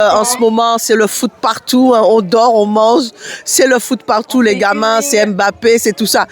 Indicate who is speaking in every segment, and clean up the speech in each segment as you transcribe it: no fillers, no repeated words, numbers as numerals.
Speaker 1: En ce moment, c'est le foot partout, hein, on dort, on mange, c'est le foot partout, les gamins, c'est Mbappé, c'est tout ça.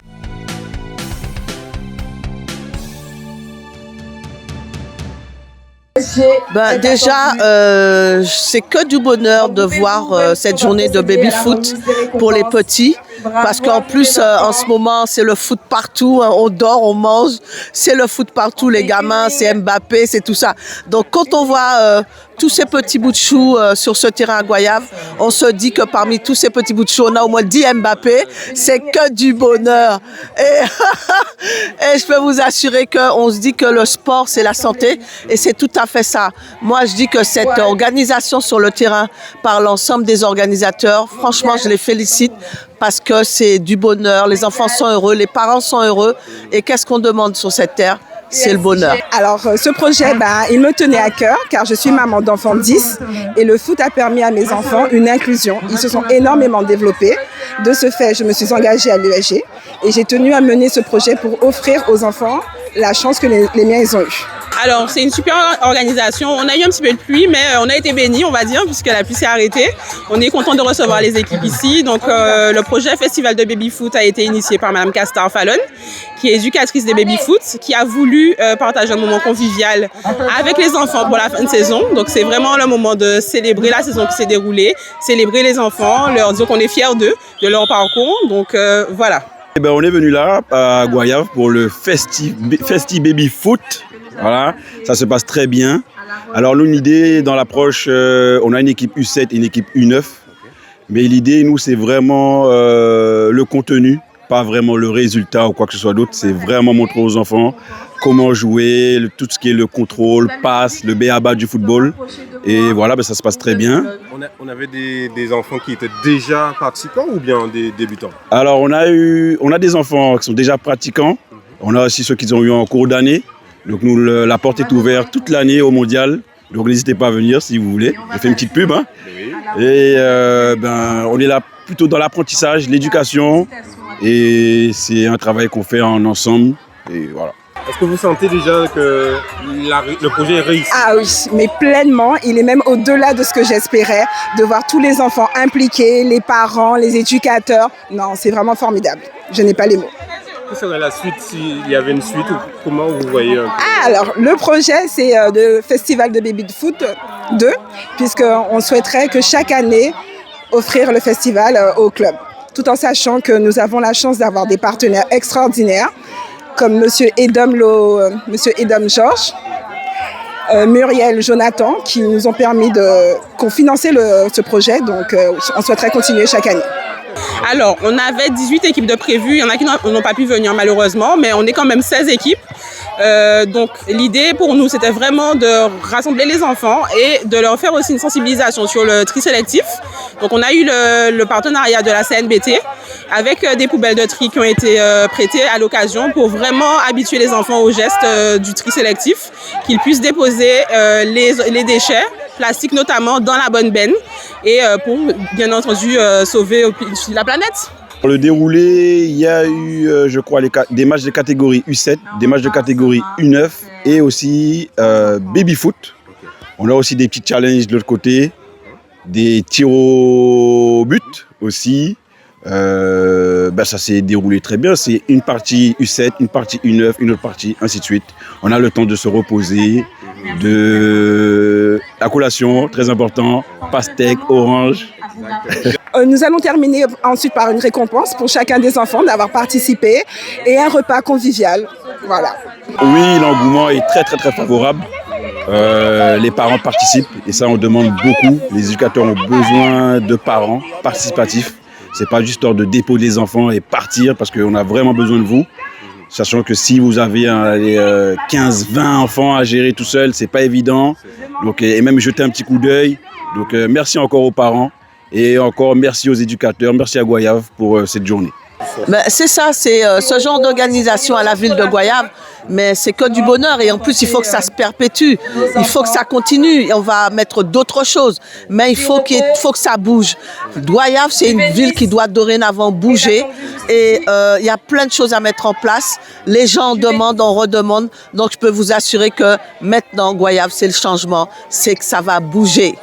Speaker 1: Déjà, c'est que du bonheur de voir cette journée de baby foot pour les petits. Parce qu'en plus, en ce moment, c'est le foot partout, hein, on dort, on mange, c'est le foot partout, les gamins, c'est Mbappé, c'est tout ça. Donc quand on voit tous ces petits bouts de chou sur ce terrain à Goyave, on se dit que parmi tous ces petits bouts de chou, on a au moins 10 Mbappé, c'est que du bonheur. Et je peux vous assurer qu'on se dit que le sport, c'est la santé, et c'est tout à fait ça. Moi, je dis que cette organisation sur le terrain par l'ensemble des organisateurs, franchement, je les félicite parce que c'est du bonheur, les enfants sont heureux, les parents sont heureux. Et qu'est-ce qu'on demande sur cette terre ? C'est le bonheur.
Speaker 2: Alors, ce projet, il me tenait à cœur car je suis maman d'enfants 10 et le foot a permis à mes enfants une inclusion. Ils se sont énormément développés. De ce fait, je me suis engagée à l'ESG et j'ai tenu à mener ce projet pour offrir aux enfants la chance que les miens ils ont eue.
Speaker 3: Alors, c'est une super organisation. On a eu un petit peu de pluie, mais on a été bénis, on va dire, puisque la pluie s'est arrêtée. On est content de recevoir les équipes ici. Donc, le projet Festival de Baby Foot a été initié par Madame Castar Fallon, qui est éducatrice des Baby Foot, qui a voulu partager un moment convivial avec les enfants pour la fin de saison. Donc, c'est vraiment le moment de célébrer la saison qui s'est déroulée, célébrer les enfants, leur dire qu'on est fiers d'eux, de leur parcours. Donc, voilà.
Speaker 4: On est venu là, à Goyave, pour le Festi Baby Foot. Voilà, ça se passe très bien. Alors nous, l'idée dans l'approche, on a une équipe U7 et une équipe U9. Mais l'idée, nous, c'est vraiment le contenu, pas vraiment le résultat ou quoi que ce soit d'autre. C'est vraiment montrer aux enfants comment jouer, tout ce qui est le contrôle, passe, le b.a.-ba du football. Et voilà, ça se passe très bien.
Speaker 5: On avait des enfants qui étaient déjà participants ou bien des débutants?
Speaker 4: Alors on a des enfants qui sont déjà pratiquants. On a aussi ceux qui ont eu en cours d'année. Donc nous, la porte est ouverte toute l'année au mondial. Donc n'hésitez pas à venir si vous voulez. Je fais une petite pub. Hein. Et on est là plutôt dans l'apprentissage, l'éducation. Et c'est un travail qu'on fait en ensemble. Et voilà.
Speaker 5: Est-ce que vous sentez déjà que le projet est réussi?
Speaker 2: Ah oui, mais pleinement. Il est même au-delà de ce que j'espérais, de voir tous les enfants impliqués, les parents, les éducateurs. Non, c'est vraiment formidable. Je n'ai pas les mots.
Speaker 5: Quelle serait la suite s'il y avait une suite ou comment vous voyez un peu?
Speaker 2: Alors, le projet, c'est le Festival de Baby Foot 2, puisqu'on souhaiterait que chaque année, offrir le festival au club, tout en sachant que nous avons la chance d'avoir des partenaires extraordinaires, comme Monsieur Edom Georges, Muriel Jonathan, qui nous ont permis qu'on finançait ce projet, donc on souhaiterait continuer chaque année.
Speaker 3: Alors, on avait 18 équipes de prévues. Il y en a qui n'ont pas pu venir malheureusement, mais on est quand même 16 équipes. Donc, l'idée pour nous, c'était vraiment de rassembler les enfants et de leur faire aussi une sensibilisation sur le tri sélectif. Donc, on a eu le partenariat de la CNBT avec des poubelles de tri qui ont été prêtées à l'occasion pour vraiment habituer les enfants au geste du tri sélectif, qu'ils puissent déposer les déchets, plastiques notamment, dans la bonne benne et pour bien entendu sauver la planète.
Speaker 4: Pour le déroulé, il y a eu, je crois, des matchs de catégorie U7, des matchs de catégorie U9 et aussi baby foot. On a aussi des petits challenges de l'autre côté, des tirs au but aussi. Ça s'est déroulé très bien. C'est une partie U7, une partie U9, une autre partie, ainsi de suite. On a le temps de se reposer, de la collation, très important, pastèque, orange.
Speaker 2: Nous allons terminer ensuite par une récompense pour chacun des enfants d'avoir participé et un repas convivial. Voilà.
Speaker 4: Oui, l'engouement est très très très favorable. Les parents participent et ça on demande beaucoup. Les éducateurs ont besoin de parents participatifs. C'est pas juste de déposer les enfants et partir parce qu'on a vraiment besoin de vous. Sachant que si vous avez 15-20 enfants à gérer tout seul, c'est pas évident. Donc, et même jeter un petit coup d'œil. Donc merci encore aux parents et encore merci aux éducateurs, merci à Goyave pour cette journée.
Speaker 1: C'est ça, c'est ce genre d'organisation à la ville de Goyave, mais c'est que du bonheur et en plus il faut que ça se perpétue, il faut que ça continue et on va mettre d'autres choses, mais il faut que ça bouge. Goyave, c'est une ville qui doit dorénavant bouger et il y a plein de choses à mettre en place. Les gens demandent, on redemande, donc je peux vous assurer que maintenant Goyave, c'est le changement, c'est que ça va bouger.